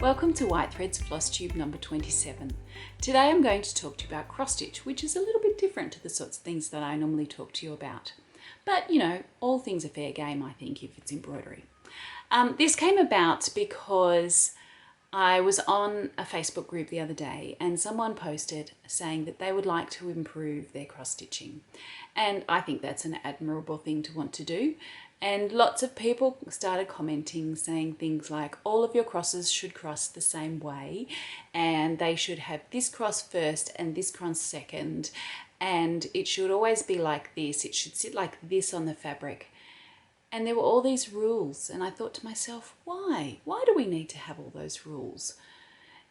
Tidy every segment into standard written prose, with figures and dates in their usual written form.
Welcome to White Threads FlossTube number 27. Today I'm going to talk to you about cross stitch, which is a little bit different to the sorts of things that I normally talk to you about. But you know, all things are fair game, I think, if it's embroidery. This came about because I was on a Facebook group the other day and someone posted saying that they would like to improve their cross stitching. And I think that's an admirable thing to want to do. And lots of people started commenting saying things like all of your crosses should cross the same way and they should have this cross first and this cross second, and it should always be like this, it should sit like this on the fabric. And there were all these rules and I thought to myself, why? Why do we need to have all those rules?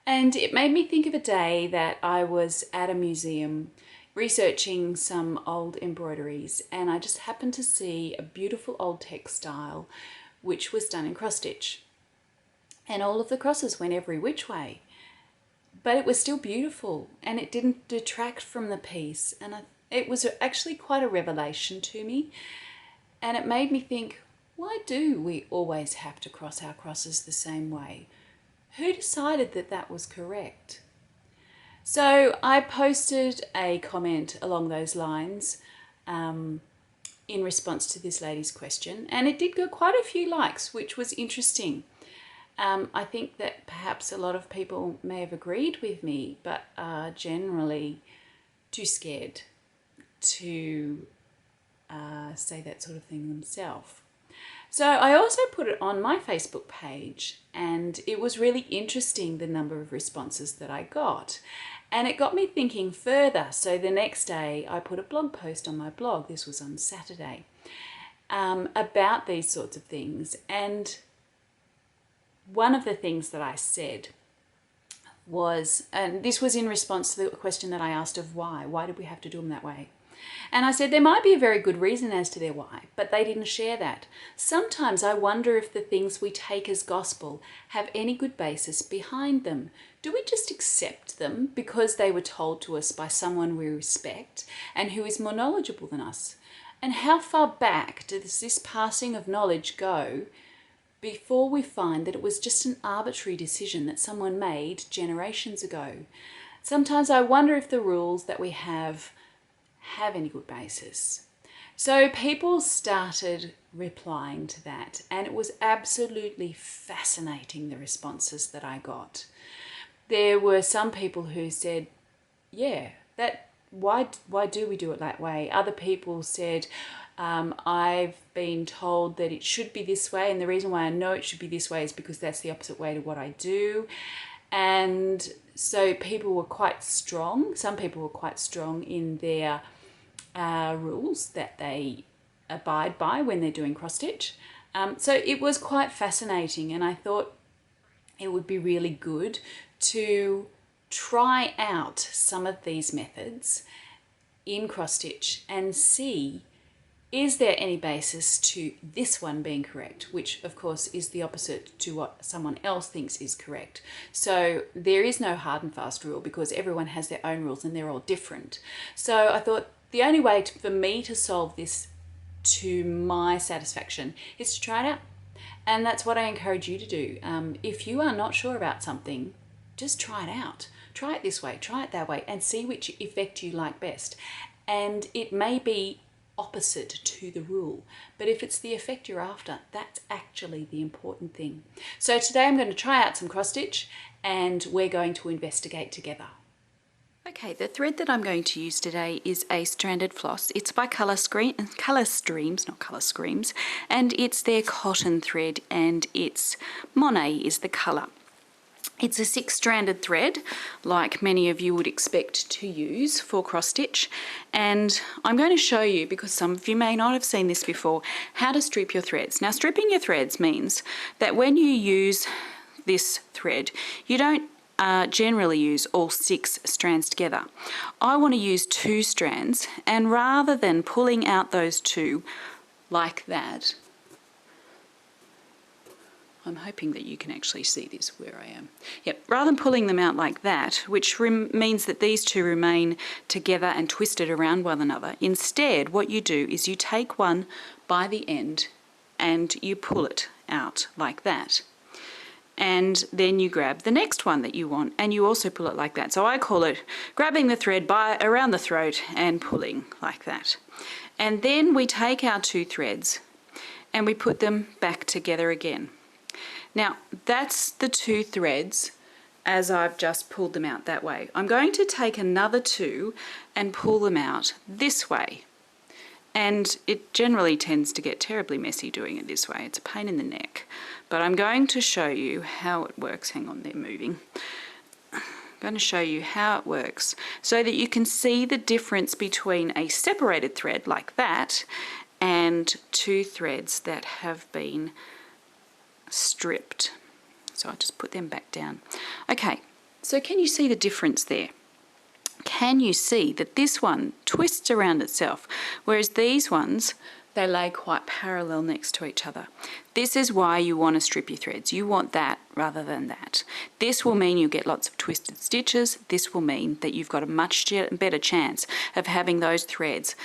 And it made me think of a day that I was at a museum researching some old embroideries, and I just happened to see a beautiful old textile which was done in cross stitch, and all of the crosses went every which way, but it was still beautiful and it didn't detract from the piece. And it was actually quite a revelation to me, and it made me think, why do we always have to cross our crosses the same way? Who decided that that was correct? So I posted a comment along those lines in response to this lady's question, and it did get quite a few likes, which was interesting. I think that perhaps a lot of people may have agreed with me, but are generally too scared to say that sort of thing themselves. So I also put it on my Facebook page, and it was really interesting the number of responses that I got. And it got me thinking further. So the next day I put a blog post on my blog, this was on Saturday, about these sorts of things. And one of the things that I said was, and this was in response to the question that I asked of why did we have to do them that way? And I said there might be a very good reason as to their why, but they didn't share that. Sometimes I wonder if the things we take as gospel have any good basis behind them. Do we just accept them because they were told to us by someone we respect and who is more knowledgeable than us? And how far back does this passing of knowledge go before we find that it was just an arbitrary decision that someone made generations ago? Sometimes I wonder if the rules that we have any good basis. So people started replying to that, and it was absolutely fascinating, the responses that I got. There were some people who said, yeah, why do we do it that way? Other people said, I've been told that it should be this way, and the reason why I know it should be this way is because that's the opposite way to what I do. And so people were quite strong. Some people were quite strong in their rules that they abide by when they're doing cross stitch. So it was quite fascinating, and I thought it would be really good to try out some of these methods in cross stitch and see, is there any basis to this one being correct, which of course is the opposite to what someone else thinks is correct. So there is no hard and fast rule because everyone has their own rules and they're all different. So I thought the only way for me to solve this to my satisfaction is to try it out. And that's what I encourage you to do. If you are not sure about something, just try it out. Try it this way, try it that way, and see which effect you like best. And it may be opposite to the rule, but if it's the effect you're after, that's actually the important thing. So today I'm going to try out some cross stitch and we're going to investigate together. Okay, the thread that I'm going to use today is a stranded floss. It's by Colour Streams, not Colour Screams, and it's their cotton thread, and it's Monet is the colour. It's a 6-stranded thread, like many of you would expect to use for cross stitch, and I'm going to show you, because some of you may not have seen this before, how to strip your threads. Now, stripping your threads means that when you use this thread, you don't generally use all 6 strands together. I want to use 2 strands, and rather than pulling out those 2 like that, I'm hoping that you can actually see this where I am. Yep, rather than pulling them out like that, which means that these 2 remain together and twisted around one another, instead what you do is you take one by the end and you pull it out like that. and then you grab the next one that you want, and you also pull it like that. So I call it grabbing the thread by around the throat and pulling like that. And then we take our 2 threads and we put them back together again. Now that's the 2 threads as I've just pulled them out that way. I'm going to take another 2 and pull them out this way. And it generally tends to get terribly messy doing it this way. It's a pain in the neck. But I'm going to show you how it works. Hang on, they're moving. I'm going to show you how it works so that you can see the difference between a separated thread like that and 2 threads that have been stripped. So I'll just put them back down. Okay, so can you see the difference there? Can you see that this one twists around itself, whereas these ones, they lay quite parallel next to each other? This is why you want to strip your threads. You want that rather than that. This will mean you get lots of twisted stitches. This will mean that you've got a much better chance of having those threads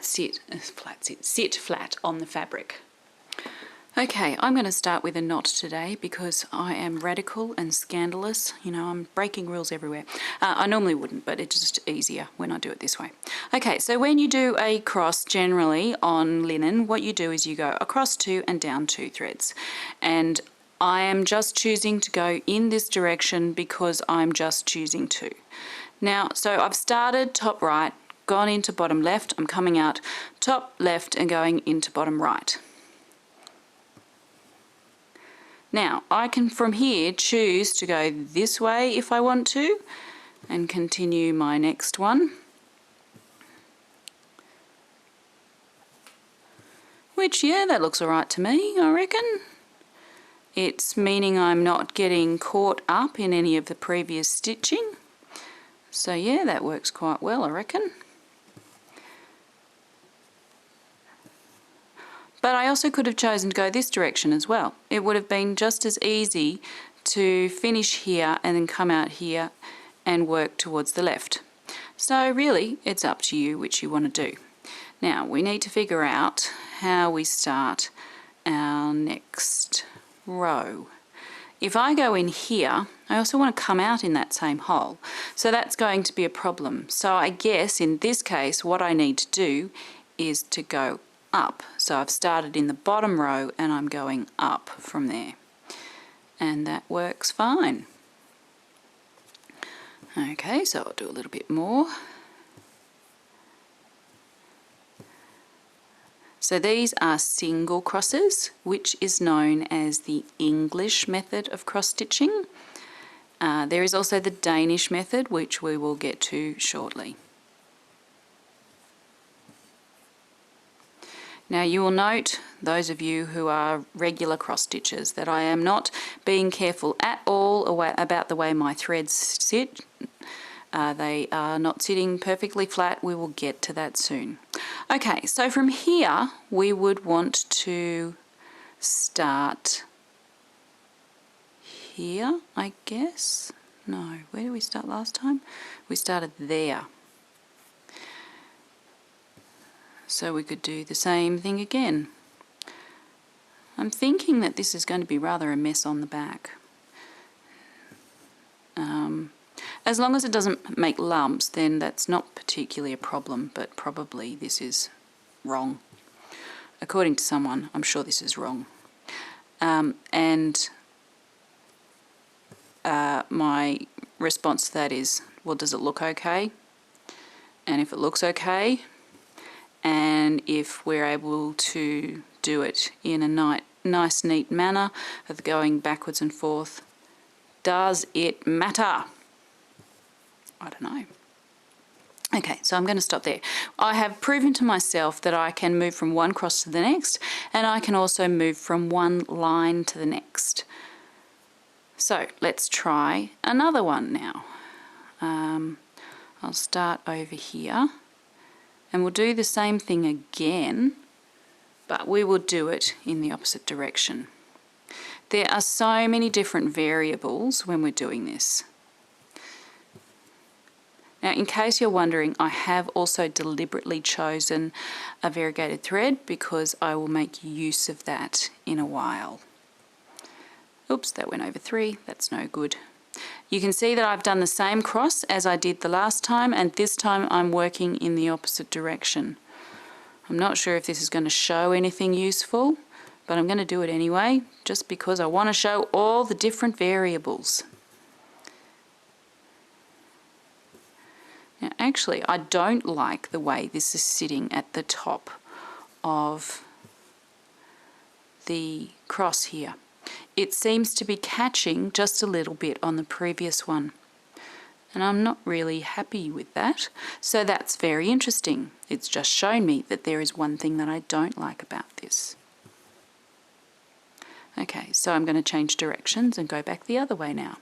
sit flat on the fabric. Okay, I'm going to start with a knot today because I am radical and scandalous. You know, I'm breaking rules everywhere. I normally wouldn't, but it's just easier when I do it this way. Okay, so when you do a cross generally on linen, what you do is you go across 2 and down 2 threads. And I am just choosing to go in this direction because I'm just choosing to. Now, so I've started top right, gone into bottom left. I'm coming out top left and going into bottom right. Now, I can from here choose to go this way if I want to and continue my next one. Which, yeah, that looks alright to me, I reckon. It's meaning I'm not getting caught up in any of the previous stitching. So yeah, that works quite well, I reckon. But I also could have chosen to go this direction as well. It would have been just as easy to finish here and then come out here and work towards the left. So really, it's up to you which you want to do. Now, we need to figure out how we start our next row. If I go in here, I also want to come out in that same hole. So that's going to be a problem. So I guess in this case, what I need to do is to go up. So I've started in the bottom row and I'm going up from there. And that works fine. Okay, so I'll do a little bit more. So these are single crosses, which is known as the English method of cross stitching. There is also the Danish method, which we will get to shortly. Now you will note, those of you who are regular cross stitchers, that I am not being careful at all about the way my threads sit. They are not sitting perfectly flat. We will get to that soon. Okay, so from here we would want to start here, I guess. No, where did we start last time? We started there. So we could do the same thing again. I'm thinking that this is going to be rather a mess on the back. As long as it doesn't make lumps, then that's not particularly a problem, but probably this is wrong. According to someone, I'm sure this is wrong. My response to that is, well, does it look okay? And if it looks okay, and if we're able to do it in a nice, neat manner of going backwards and forth, does it matter? I don't know. Okay, so I'm going to stop there. I have proven to myself that I can move from one cross to the next, and I can also move from one line to the next. So let's try another one now. I'll start over here. And we'll do the same thing again, but we will do it in the opposite direction. There are so many different variables when we're doing this. Now, in case you're wondering, I have also deliberately chosen a variegated thread because I will make use of that in a while. Oops, that went over 3, that's no good. You can see that I've done the same cross as I did the last time, and this time I'm working in the opposite direction. I'm not sure if this is going to show anything useful, but I'm going to do it anyway, just because I want to show all the different variables. Now actually, I don't like the way this is sitting at the top of the cross here. It seems to be catching just a little bit on the previous one, and I'm not really happy with that. So that's very interesting. It's just shown me that there is one thing that I don't like about this. Okay, so I'm going to change directions and go back the other way now.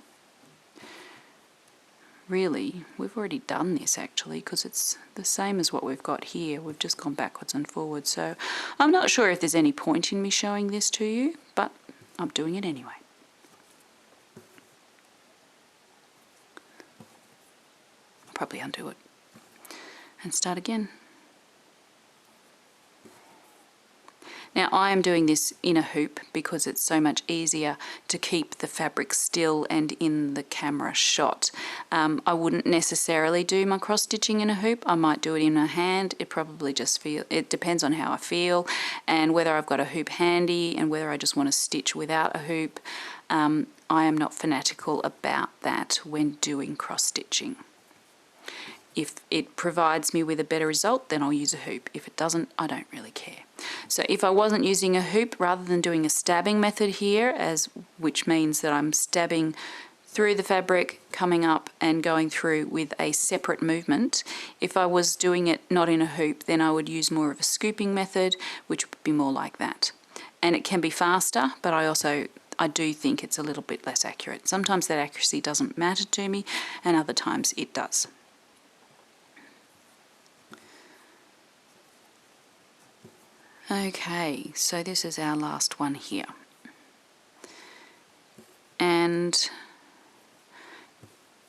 Really, we've already done this actually, because it's the same as what we've got here. We've just gone backwards and forwards, so I'm not sure if there's any point in me showing this to you, but I'm doing it anyway. I'll probably undo it and start again. Now I am doing this in a hoop because it's so much easier to keep the fabric still and in the camera shot. I wouldn't necessarily do my cross stitching in a hoop. I might do it in a hand. It depends on how I feel and whether I've got a hoop handy and whether I just want to stitch without a hoop. I am not fanatical about that when doing cross stitching. If it provides me with a better result, then I'll use a hoop. If it doesn't, I don't really care. So if I wasn't using a hoop, rather than doing a stabbing method here, which means that I'm stabbing through the fabric, coming up and going through with a separate movement, if I was doing it not in a hoop, then I would use more of a scooping method, which would be more like that. And it can be faster, but I do think it's a little bit less accurate. Sometimes that accuracy doesn't matter to me, and other times it does. Okay, so this is our last one here. And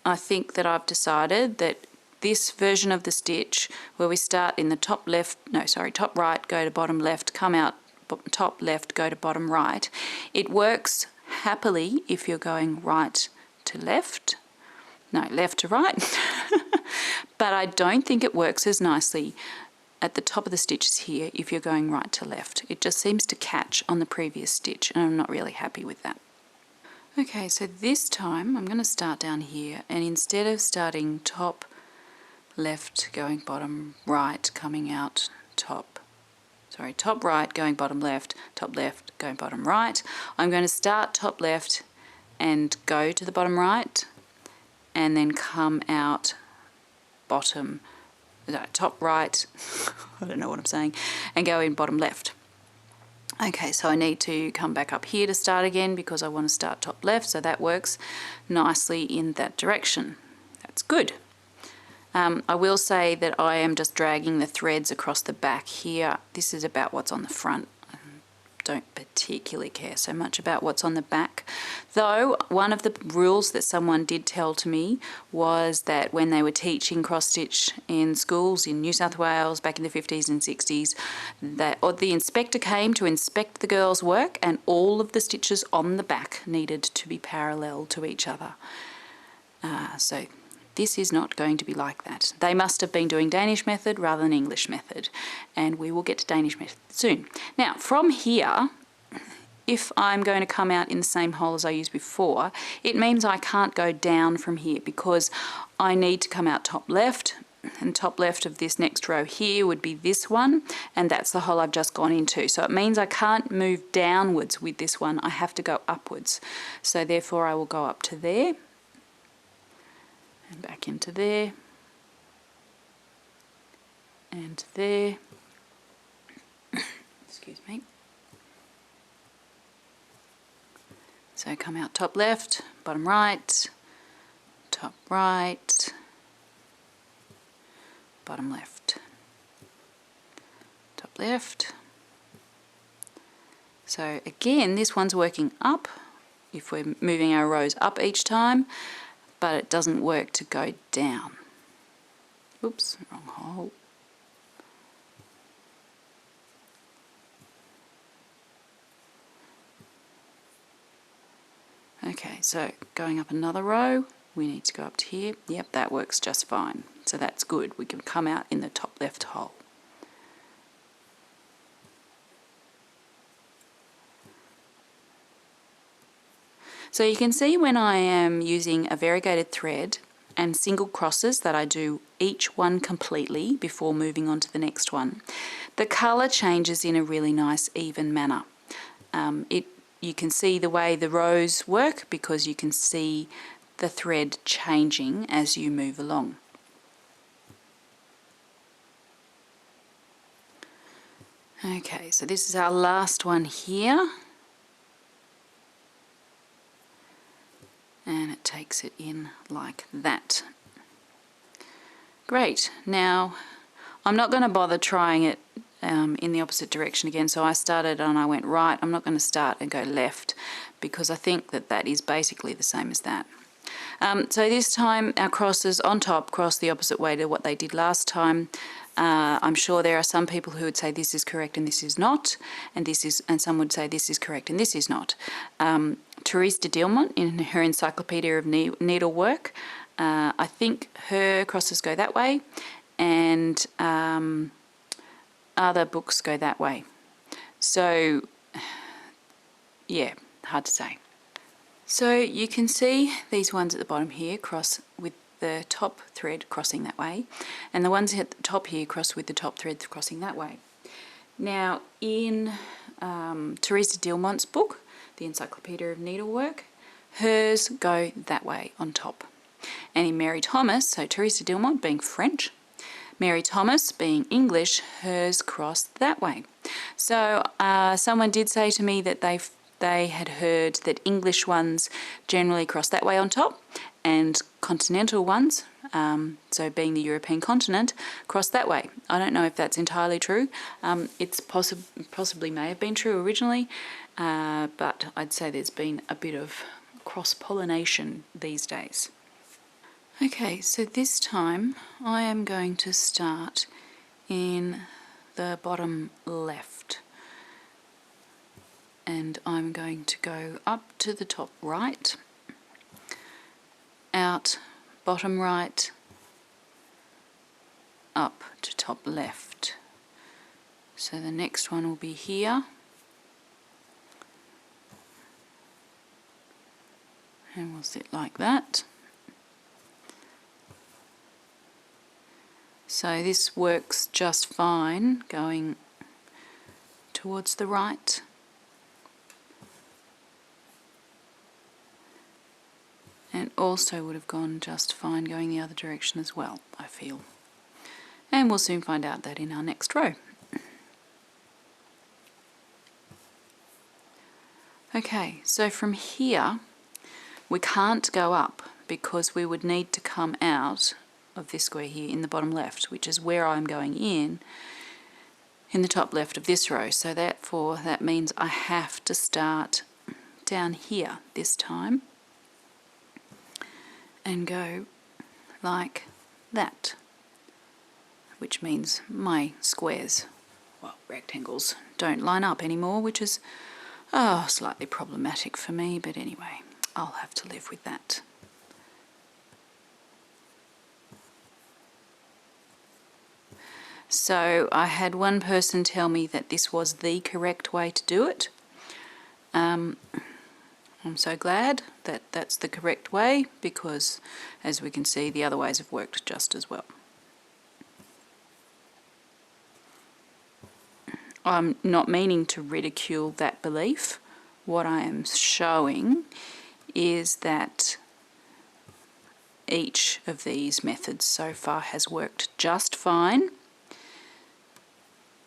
I think that I've decided that this version of the stitch, where we start in the top right, go to bottom left, come out top left, go to bottom right, it works happily if you're going right to left. No, left to right. But I don't think it works as nicely at the top of the stitches here if you're going right to left. It just seems to catch on the previous stitch, and I'm not really happy with that. Okay, so this time I'm going to start down here, and instead of starting top left going bottom right, coming out top right going bottom left, top left going bottom right, I'm going to start top left and go to the bottom right and then come out top right, I don't know what I'm saying, and go in bottom left. Okay, so I need to come back up here to start again because I want to start top left, so that works nicely in that direction. That's good. I will say that I am just dragging the threads across the back here. This is about what's on the front. I don't particularly care so much about what's on the back. Though one of the rules that someone did tell to me was that when they were teaching cross stitch in schools in New South Wales back in the 50s and 60s, the inspector came to inspect the girls' work, and all of the stitches on the back needed to be parallel to each other. So this is not going to be like that. They must have been doing Danish method rather than English method, and we will get to Danish method soon. Now from here, if I'm going to come out in the same hole as I used before, it means I can't go down from here because I need to come out top left, and top left of this next row here would be this one, and that's the hole I've just gone into. So it means I can't move downwards with this one, I have to go upwards. So therefore I will go up to there, and back into there, and there, excuse me. So come out top left, bottom right, top right, bottom left, top left. So again, this one's working up if we're moving our rows up each time, but it doesn't work to go down. Oops, wrong hole. Okay, so going up another row, we need to go up to here. Yep, that works just fine. So that's good. We can come out in the top left hole. So you can see when I am using a variegated thread and single crosses that I do each one completely before moving on to the next one, the colour changes in a really nice even manner. You can see the way the rows work because you can see the thread changing as you move along. Okay, so this is our last one here. And it takes it in like that. Great. Now, I'm not going to bother trying it in the opposite direction again. So I started and I went right. I'm not going to start and go left because I think that that is basically the same as that. So this time our crosses on top cross the opposite way to what they did last time. I'm sure there are some people who would say this is correct and this is not, and some would say this is correct and this is not. Therese de Dielmont, in her Encyclopedia of Needlework, I think her crosses go that way, and other books go that way. So, yeah, hard to say. So you can see these ones at the bottom here cross with the top thread crossing that way, and the ones at the top here cross with the top thread crossing that way. Now, in Therese de Dielmont's book, the Encyclopedia of Needlework, hers go that way on top. And in Mary Thomas, so Therese de Dielmont being French, Mary Thomas being English, hers crossed that way. So someone did say to me that they had heard that English ones generally cross that way on top, and continental ones, so being the European continent, cross that way. I don't know if that's entirely true. It's possibly may have been true originally, but I'd say there's been a bit of cross-pollination these days. Okay, so this time I am going to start in the bottom left, and I'm going to go up to the top right, out bottom right, up to top left. So the next one will be here, and we'll sit like that. So this works just fine going towards the right. And also would have gone just fine going the other direction as well, I feel. And we'll soon find out that in our next row. Okay, so from here we can't go up because we would need to come out of this square here in the bottom left, which is where I'm going in the top left of this row. So therefore that means I have to start down here this time and go like that, which means my squares, well, rectangles, don't line up anymore, which is slightly problematic for me, but anyway, I'll have to live with that. So I had one person tell me that this was the correct way to do it. I'm so glad that that's the correct way, because as we can see the other ways have worked just as well. I'm not meaning to ridicule that belief. What I am showing is that each of these methods so far has worked just fine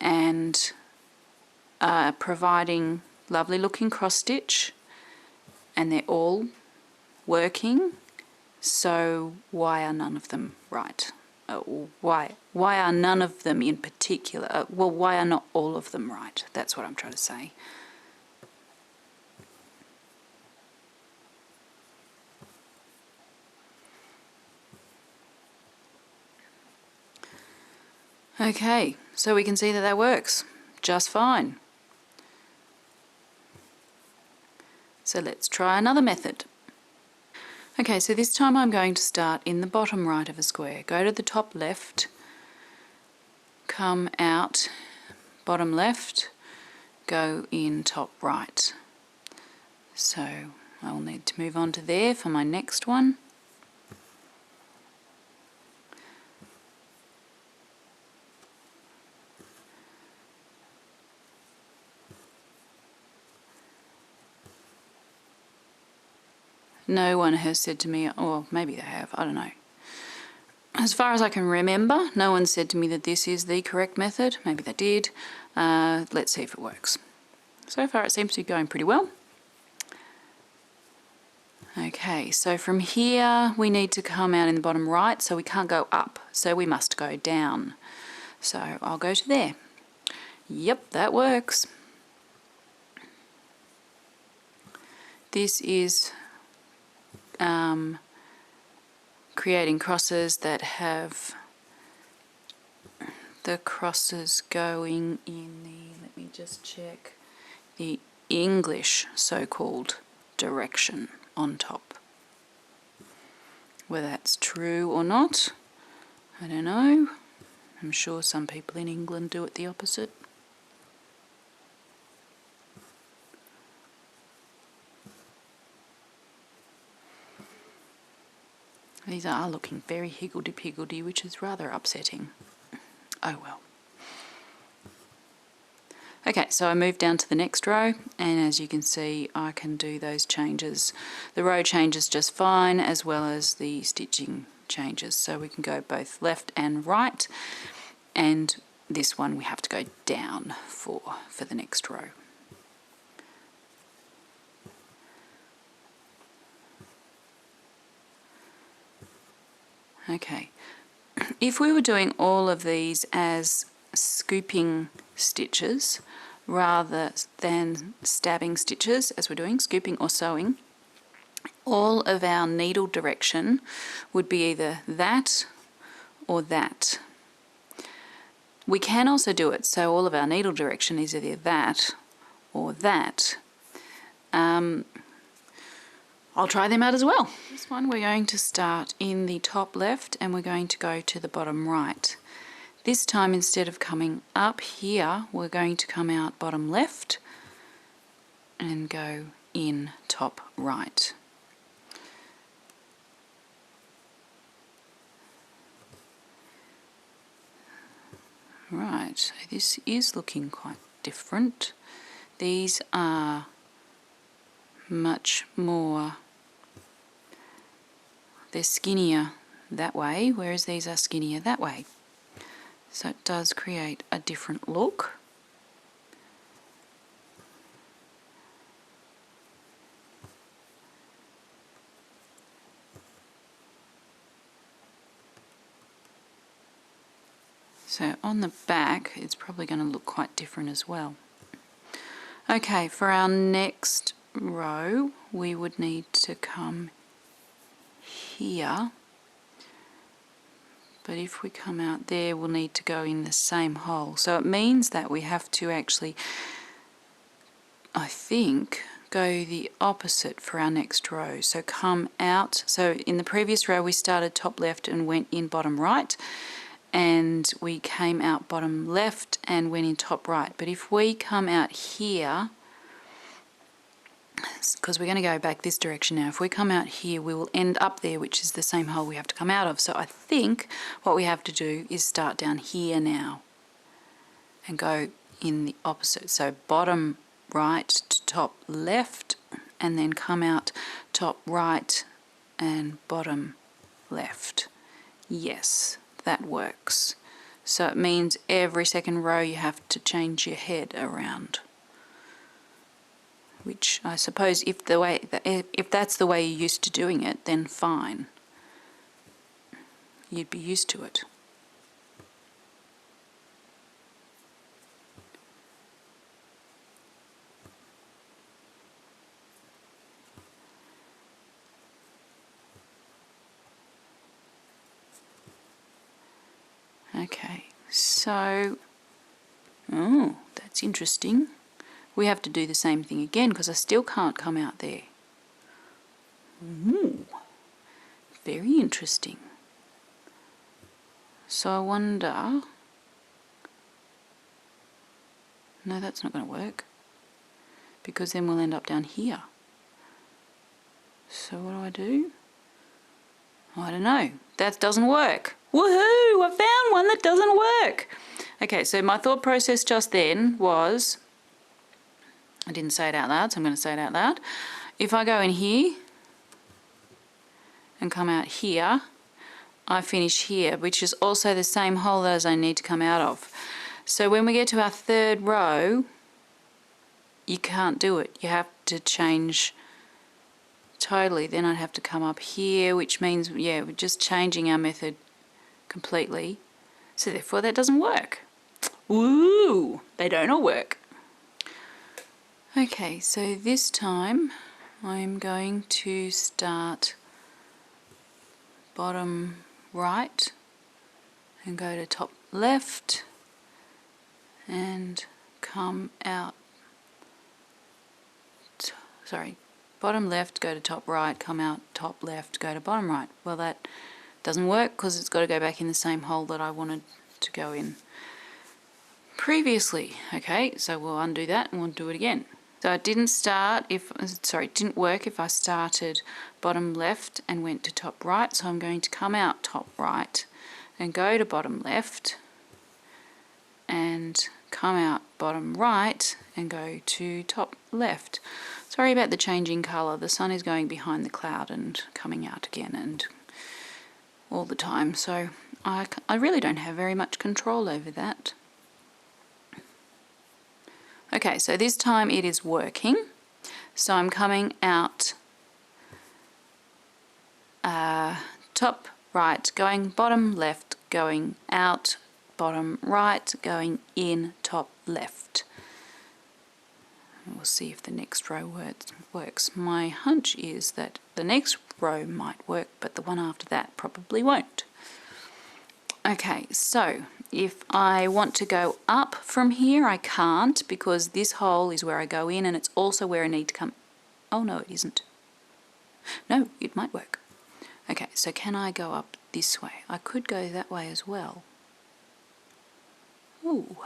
and providing lovely looking cross stitch, and they're all working, so why are none of them right? Why are none of them in particular, well, why are not all of them right? That's what I'm trying to say. Okay, so we can see that that works just fine. So let's try another method. Okay, so this time I'm going to start in the bottom right of a square. Go to the top left, come out bottom left, go in top right. So I'll need to move on to there for my next one. No one has said to me, or maybe they have, I don't know. As far as I can remember, no one said to me that this is the correct method. Maybe they did. Let's see if it works. So far it seems to be going pretty well. Okay, so from here we need to come out in the bottom right, so we can't go up, so we must go down. So I'll go to there. Yep, that works. This is creating crosses that have the crosses going in the, let me just check, the English so-called direction on top. Whether that's true or not, I don't know. I'm sure some people in England do it the opposite. These are looking very higgledy-piggledy, which is rather upsetting. Oh well. Okay, so I move down to the next row, and as you can see, I can do those changes. The row changes just fine, as well as the stitching changes. So we can go both left and right, and this one we have to go down for the next row. Okay, if we were doing all of these as scooping stitches rather than stabbing stitches, as we're doing scooping or sewing, all of our needle direction would be either that or that. We can also do it so all of our needle direction is either that or that. I'll try them out as well. This one we're going to start in the top left and we're going to go to the bottom right. This time instead of coming up here, we're going to come out bottom left and go in top right. Right, so this is looking quite different. These are much more, they're skinnier that way, whereas these are skinnier that way. So it does create a different look. So on the back, it's probably going to look quite different as well. Okay, for our next row, we would need to come here. But if we come out there, we'll need to go in the same hole. So it means that we have to actually, I think, go the opposite for our next row. So come out. So in the previous row, we started top left and went in bottom right. And we came out bottom left and went in top right. But if we come out here, because we're going to go back this direction now, if we come out here we will end up there, which is the same hole we have to come out of. So I think what we have to do is start down here now and go in the opposite. So bottom right to top left and then come out top right and bottom left. Yes, that works. So it means every second row you have to change your head around. Which I suppose if that's the way you're used to doing it, then fine. You'd be used to it. Okay, so, oh, that's interesting. We have to do the same thing again because I still can't come out there. Ooh. Very interesting. So I wonder, no, that's not going to work, because then we'll end up down here. So what do? I don't know. That doesn't work. Woohoo! I found one that doesn't work. Okay, so my thought process just then was, I didn't say it out loud, so I'm going to say it out loud. If I go in here and come out here, I finish here, which is also the same hole as I need to come out of. So when we get to our third row, you can't do it. You have to change totally. Then I'd have to come up here, which means, yeah, we're just changing our method completely. So therefore that doesn't work. Woo! They don't all work. Okay, so this time I'm going to start bottom right and go to top left and come out, bottom left, go to top right, come out top left, go to bottom right. Well, that doesn't work because it's got to go back in the same hole that I wanted to go in previously. Okay, so we'll undo that and we'll do it again. So it didn't work if I started bottom left and went to top right, so I'm going to come out top right and go to bottom left and come out bottom right and go to top left. Sorry about the changing colour. The sun is going behind the cloud and coming out again and all the time, so I really don't have very much control over that. Okay, so this time it is working. So I'm coming out top right, going bottom left, going out bottom right, going in top left. We'll see if the next row works. My hunch is that the next row might work, but the one after that probably won't. Okay, so if I want to go up from here, I can't, because this hole is where I go in and it's also where I need to come. Oh no, it isn't. No, it might work. Okay, so can I go up this way? I could go that way as well. Ooh.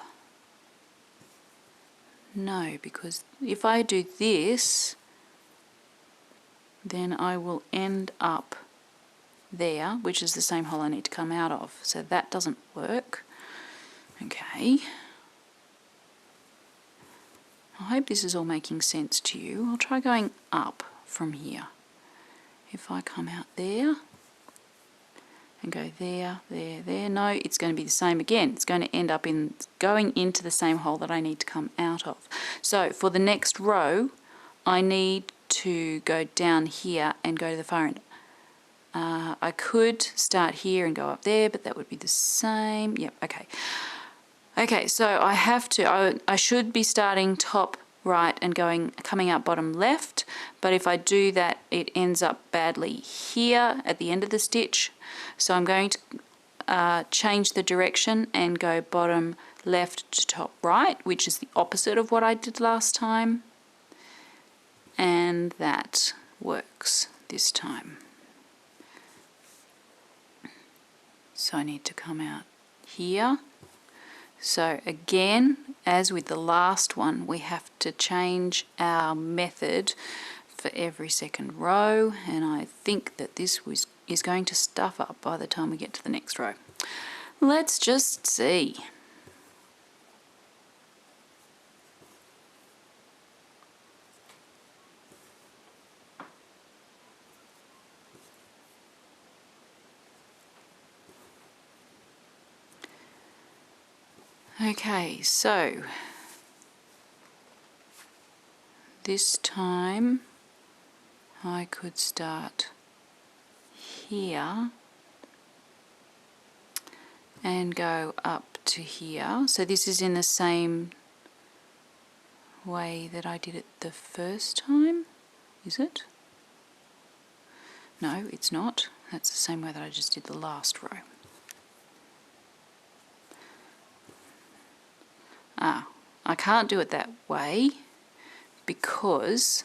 No, because if I do this, then I will end up there, which is the same hole I need to come out of. So that doesn't work. Okay. I hope this is all making sense to you. I'll try going up from here. If I come out there and go there, there, there, no, it's going to be the same again. It's going to end up in going into the same hole that I need to come out of. So for the next row, I need to go down here and go to the far end. I could start here and go up there, but that would be the same. Yep, okay. Okay, so I have to, I should be starting top right and coming out bottom left, but if I do that, it ends up badly here at the end of the stitch. So I'm going to change the direction and go bottom left to top right, which is the opposite of what I did last time. And that works this time. So I need to come out here. So again, as with the last one, we have to change our method for every second row, and I think that this is going to stuff up by the time we get to the next row. Let's just see. Okay, so this time I could start here and go up to here. So this is in the same way that I did it the first time, is it? No, it's not. That's the same way that I just did the last row. I can't do it that way because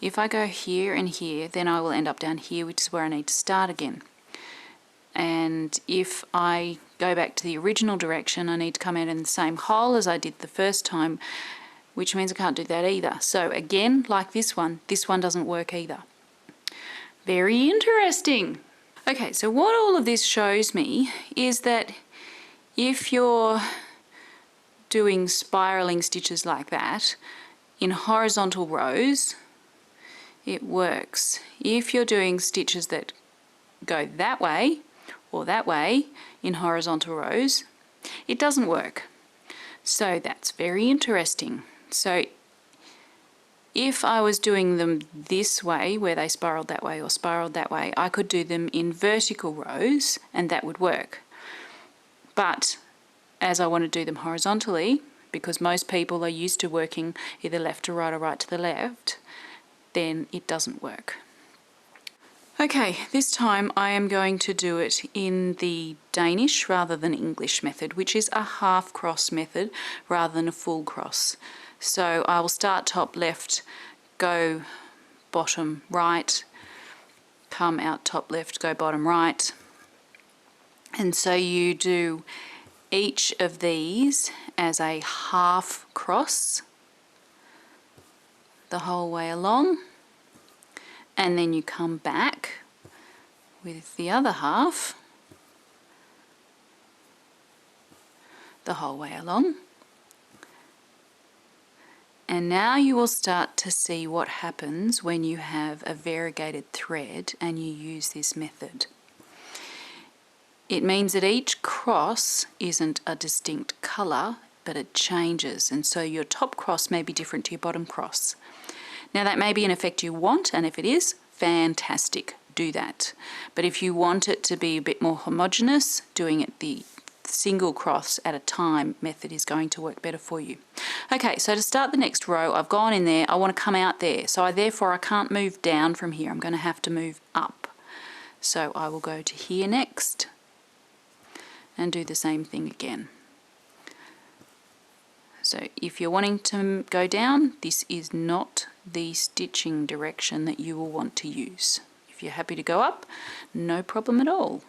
If I go here and here, then I will end up down here, which is where I need to start again. And if I go back to the original direction, I need to come out in the same hole as I did the first time, which means I can't do that either. So again, like this one doesn't work either. Very interesting. Okay, so what all of this shows me is that if you're doing spiraling stitches like that in horizontal rows, it works. If you're doing stitches that go that way or that way in horizontal rows, it doesn't work. So that's very interesting. So if I was doing them this way, where they spiraled that way or spiraled that way, I could do them in vertical rows and that would work. But as I want to do them horizontally, because most people are used to working either left to right or right to the left, then it doesn't work. Okay, this time I am going to do it in the Danish rather than English method, which is a half cross method rather than a full cross. So I will start top left, go bottom right, come out top left, go bottom right. And so you do each of these as a half cross the whole way along. And then you come back with the other half the whole way along. And now you will start to see what happens when you have a variegated thread and you use this method. It means that each cross isn't a distinct colour, but it changes, and so your top cross may be different to your bottom cross. Now that may be an effect you want, and if it is, fantastic, do that. But if you want it to be a bit more homogeneous, doing it the single cross at a time method is going to work better for you. Okay, so to start the next row, I've gone in there, I want to come out there, so therefore I can't move down from here, I'm going to have to move up. So I will go to here next and do the same thing again. So if you're wanting to go down, this is not the stitching direction that you will want to use. If you're happy to go up, no problem at all.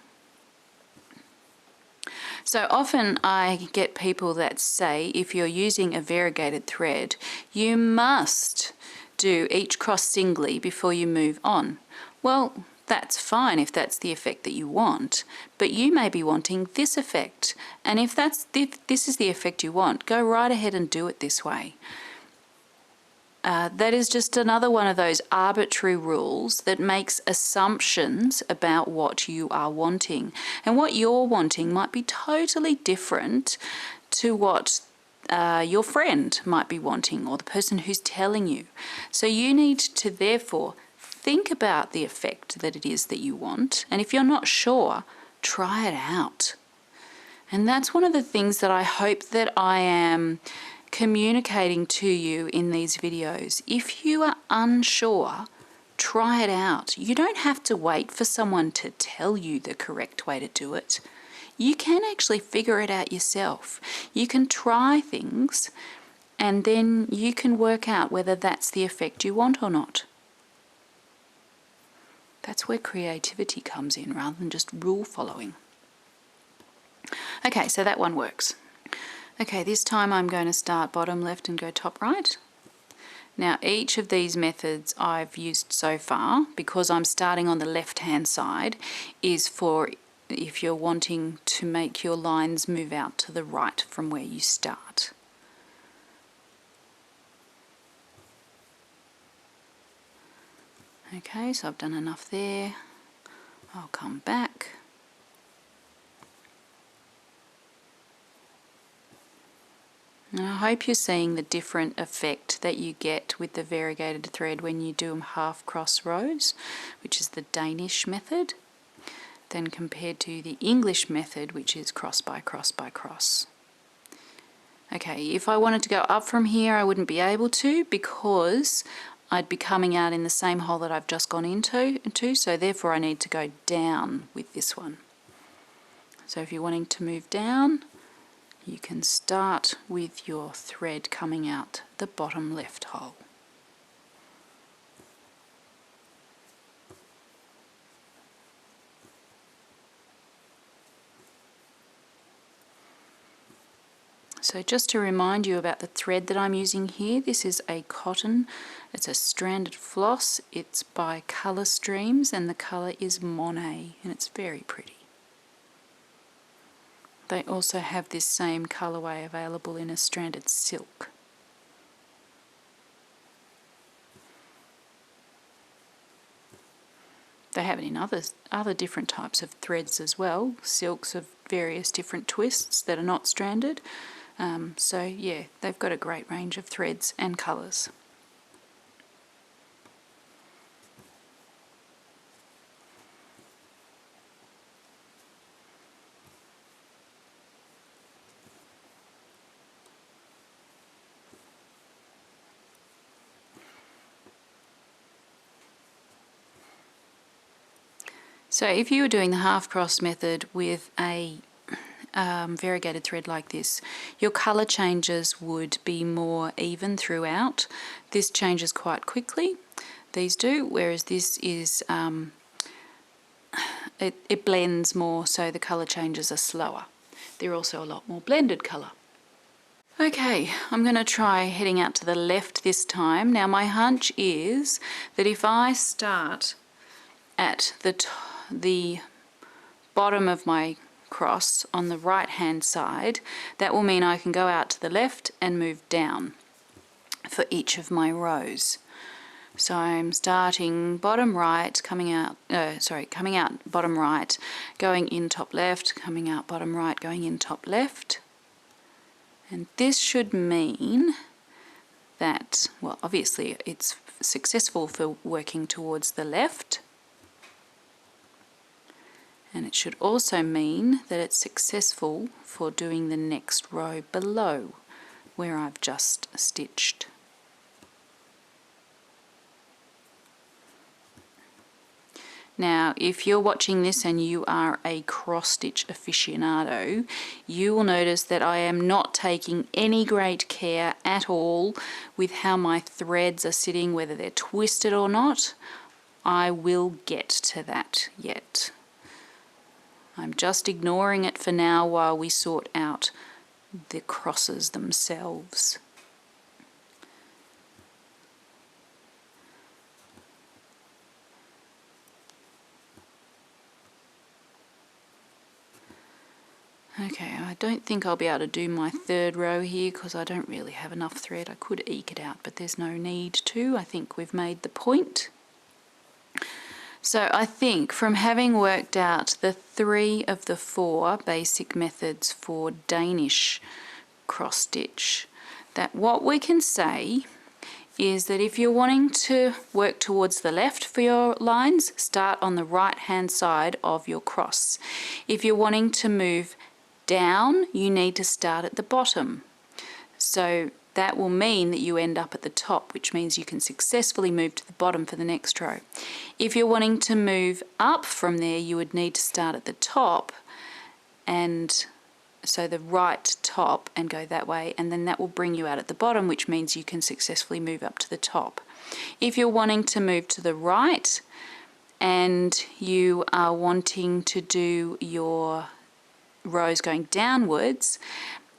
So often I get people that say if you're using a variegated thread, you must do each cross singly before you move on. Well, that's fine if that's the effect that you want, but you may be wanting this effect, and if this is the effect you want, go right ahead and do it this way. That is just another one of those arbitrary rules that makes assumptions about what you are wanting, and what you're wanting might be totally different to what your friend might be wanting, or the person who's telling you. So you need to therefore think about the effect that it is that you want, and if you're not sure, try it out. And that's one of the things that I hope that I am communicating to you in these videos. If you are unsure, try it out. You don't have to wait for someone to tell you the correct way to do it. You can actually figure it out yourself. You can try things and then you can work out whether that's the effect you want or not. That's where creativity comes in rather than just rule following. Okay, so that one works. Okay, this time I'm going to start bottom left and go top right. Now each of these methods I've used so far, because I'm starting on the left hand side, is for if you're wanting to make your lines move out to the right from where you start. Okay, so I've done enough there. I'll come back. And I hope you're seeing the different effect that you get with the variegated thread when you do half cross rows, which is the Danish method, than compared to the English method, which is cross by cross by cross. Okay, if I wanted to go up from here, I wouldn't be able to, because I'd be coming out in the same hole that I've just gone into, so therefore I need to go down with this one. So if you're wanting to move down, you can start with your thread coming out the bottom left hole. So just to remind you about the thread that I'm using here, this is a cotton, it's a stranded floss, it's by Colour Streams and the colour is Monet and it's very pretty. They also have this same colourway available in a stranded silk. They have it in other different types of threads as well, silks of various different twists that are not stranded. So yeah, they've got a great range of threads and colours. So if you were doing the half cross method with a variegated thread like this, your colour changes would be more even throughout. This changes quite quickly, these do, whereas this is, it blends more, so the colour changes are slower. They're also a lot more blended colour. Okay, I'm going to try heading out to the left this time. Now my hunch is that if I start at the bottom of my cross on the right hand side, that will mean I can go out to the left and move down for each of my rows. So I'm starting bottom right, coming out bottom right, going in top left, coming out bottom right, going in top left. And this should mean that, well, obviously it's successful for working towards the left. And it should also mean that it's successful for doing the next row below where I've just stitched. Now, if you're watching this and you are a cross-stitch aficionado, you will notice that I am not taking any great care at all with how my threads are sitting, whether they're twisted or not. I will get to that yet. I'm just ignoring it for now while we sort out the crosses themselves. Okay, I don't think I'll be able to do my third row here because I don't really have enough thread. I could eke it out, but there's no need to. I think we've made the point. So I think from having worked out the 3 of the 4 basic methods for Danish cross stitch, that what we can say is that if you're wanting to work towards the left for your lines, start on the right hand side of your cross. If you're wanting to move down, you need to start at the bottom. So that will mean that you end up at the top, which means you can successfully move to the bottom for the next row. If you're wanting to move up from there, you would need to start at the top, and so the right top, and go that way, and then that will bring you out at the bottom, which means you can successfully move up to the top. If you're wanting to move to the right and you are wanting to do your rows going downwards,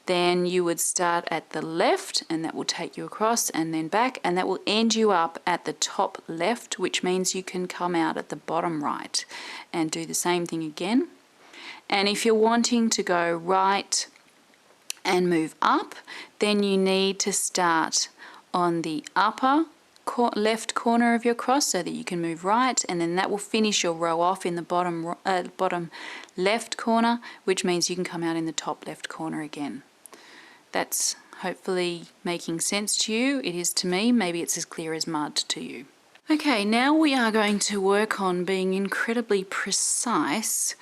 then you would start at the left and that will take you across and then back, and that will end you up at the top left, which means you can come out at the bottom right and do the same thing again. And if you're wanting to go right and move up, then you need to start on the upper left corner of your cross so that you can move right, and then that will finish your row off in the bottom left corner, which means you can come out in the top left corner again. That's hopefully making sense to you. It is to me. Maybe it's as clear as mud to you. Okay, now we are going to work on being incredibly precise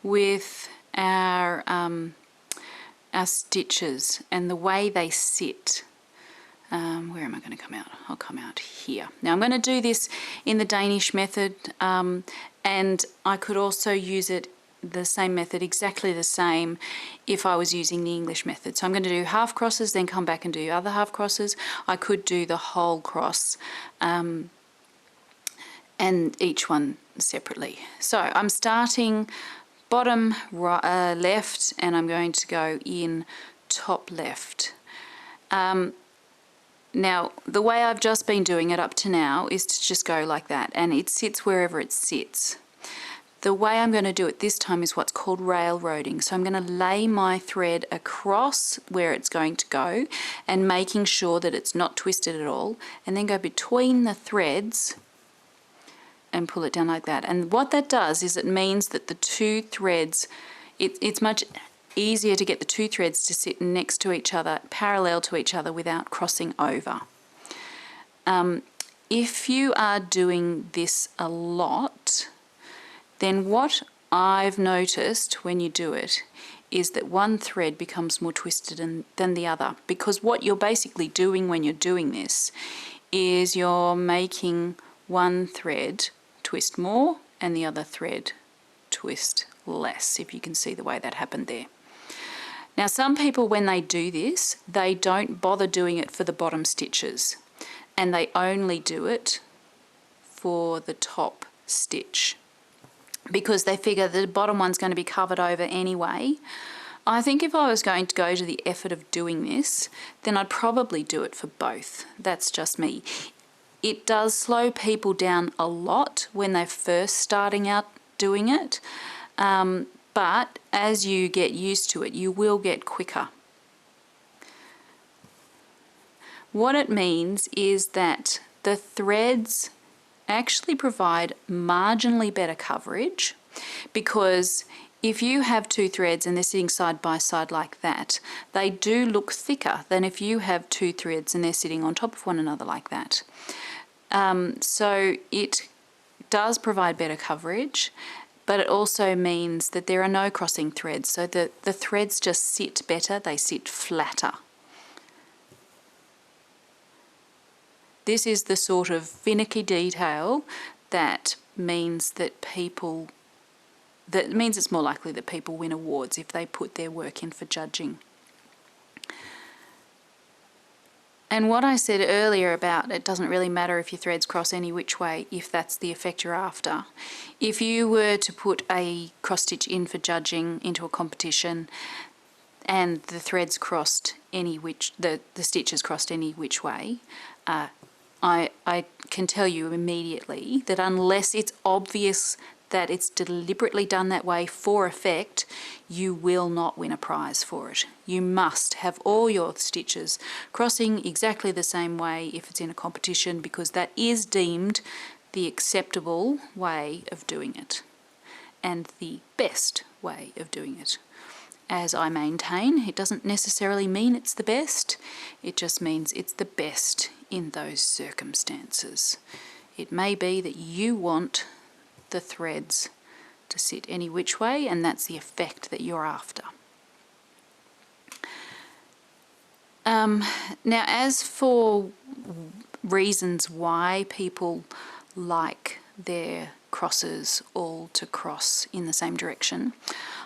with our stitches and the way they sit. Where am I going to come out? I'll come out here. Now I'm going to do this in the Danish method, and I could also use it the same method, exactly the same, if I was using the English method. So I'm going to do half crosses, then come back and do other half crosses. I could do the whole cross and each one separately. So I'm starting bottom left, and I'm going to go in top left. Now, the way I've just been doing it up to now is to just go like that, and it sits wherever it sits. The way I'm going to do it this time is what's called railroading. So I'm going to lay my thread across where it's going to go and making sure that it's not twisted at all, and then go between the threads and pull it down like that. And what that does is it means that the two threads, it's much easier to get the two threads to sit next to each other, parallel to each other, without crossing over. If you are doing this a lot, then what I've noticed when you do it is that one thread becomes more twisted than the other, because what you're basically doing when you're doing this is you're making one thread twist more and the other thread twist less, if you can see the way that happened there. Now, some people, when they do this, they don't bother doing it for the bottom stitches, and they only do it for the top stitch, because they figure the bottom one's going to be covered over anyway. I think if I was going to go to the effort of doing this, then I'd probably do it for both. That's just me. It does slow people down a lot when they're first starting out doing it, but as you get used to it, you will get quicker. What it means is that the threads actually provide marginally better coverage, because if you have two threads and they're sitting side by side like that, they do look thicker than if you have two threads and they're sitting on top of one another like that. So it does provide better coverage, but it also means that there are no crossing threads, so the threads just sit better, they sit flatter. This is the sort of finicky detail that means that it's more likely that people win awards if they put their work in for judging. And what I said earlier about it doesn't really matter if your threads cross any which way if that's the effect you're after. If you were to put a cross stitch in for judging into a competition and the threads crossed the stitches crossed any which way, I can tell you immediately that unless it's obvious that it's deliberately done that way for effect, you will not win a prize for it. You must have all your stitches crossing exactly the same way if it's in a competition, because that is deemed the acceptable way of doing it and the best way of doing it. As I maintain, it doesn't necessarily mean it's the best, it just means it's the best in those circumstances. It may be that you want the threads to sit any which way, and that's the effect that you're after. Now, as for reasons why people like their crosses all to cross in the same direction,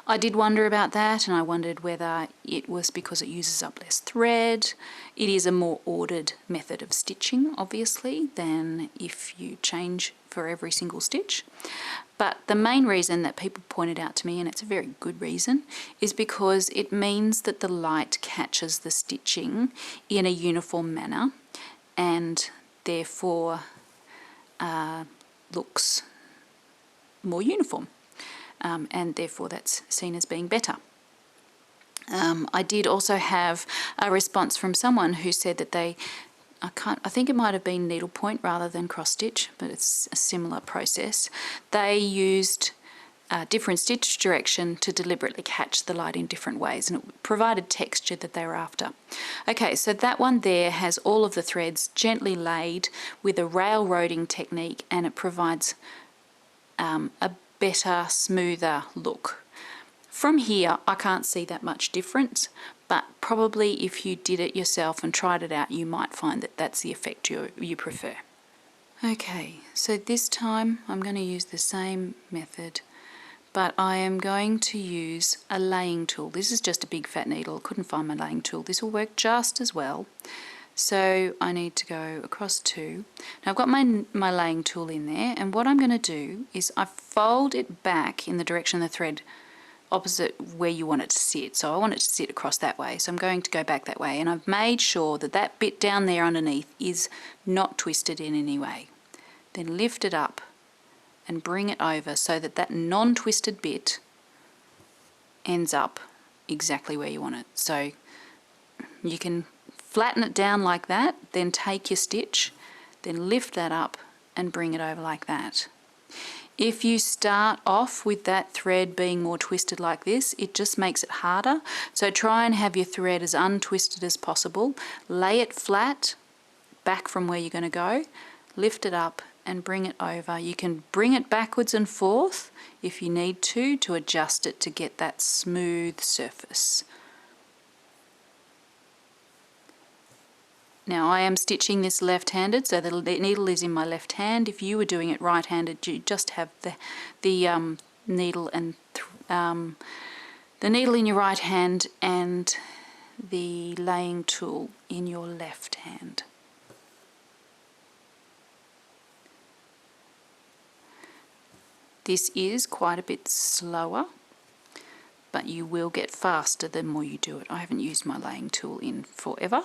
I did wonder about that, and I wondered whether it was because it uses up less thread. It is a more ordered method of stitching, obviously, than if you change for every single stitch. But the main reason that people pointed out to me, and it's a very good reason, is because it means that the light catches the stitching in a uniform manner and therefore looks more uniform. And therefore that's seen as being better. I did also have a response from someone who said that I think it might have been needlepoint rather than cross stitch, but it's a similar process. They used different stitch direction to deliberately catch the light in different ways, and it provided texture that they were after. Okay, so that one there has all of the threads gently laid with a railroading technique, and it provides a better, smoother look. From here, I can't see that much difference, but probably if you did it yourself and tried it out, you might find that that's the effect you prefer. Okay, so this time I'm going to use the same method, but I am going to use a laying tool. This is just a big fat needle. I couldn't find my laying tool. This will work just as well. So I need to go across two. Now I've got my laying tool in there, and what I'm going to do is I fold it back in the direction the thread opposite where you want it to sit. So I want it to sit across that way. So I'm going to go back that way, and I've made sure that that bit down there underneath is not twisted in any way. Then lift it up and bring it over so that that non-twisted bit ends up exactly where you want it. So you can flatten it down like that, then take your stitch, then lift that up and bring it over like that. If you start off with that thread being more twisted like this, it just makes it harder. So try and have your thread as untwisted as possible. Lay it flat, back from where you're going to go, lift it up and bring it over. You can bring it backwards and forth if you need to adjust it to get that smooth surface. Now I am stitching this left-handed, so the needle is in my left hand. If you were doing it right-handed, you just have the needle and the needle in your right hand and the laying tool in your left hand. This is quite a bit slower, but you will get faster the more you do it. I haven't used my laying tool in forever,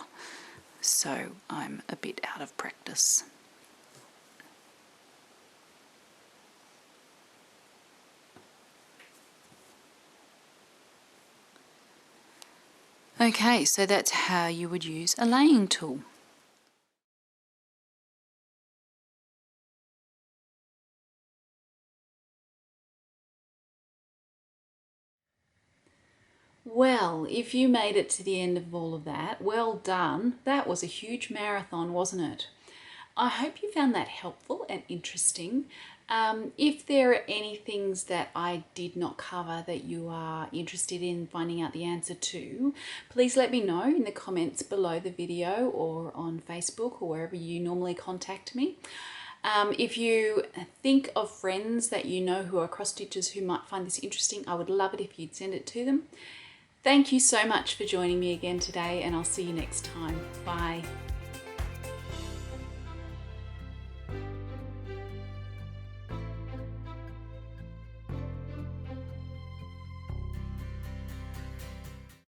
so I'm a bit out of practice. Okay, so that's how you would use a laying tool. Well, if you made it to the end of all of that, well done. That was a huge marathon, wasn't it? I hope you found that helpful and interesting. If there are any things that I did not cover that you are interested in finding out the answer to, please let me know in the comments below the video or on Facebook or wherever you normally contact me. If you think of friends that you know who are cross stitchers who might find this interesting, I would love it if you'd send it to them. Thank you so much for joining me again today, and I'll see you next time. Bye.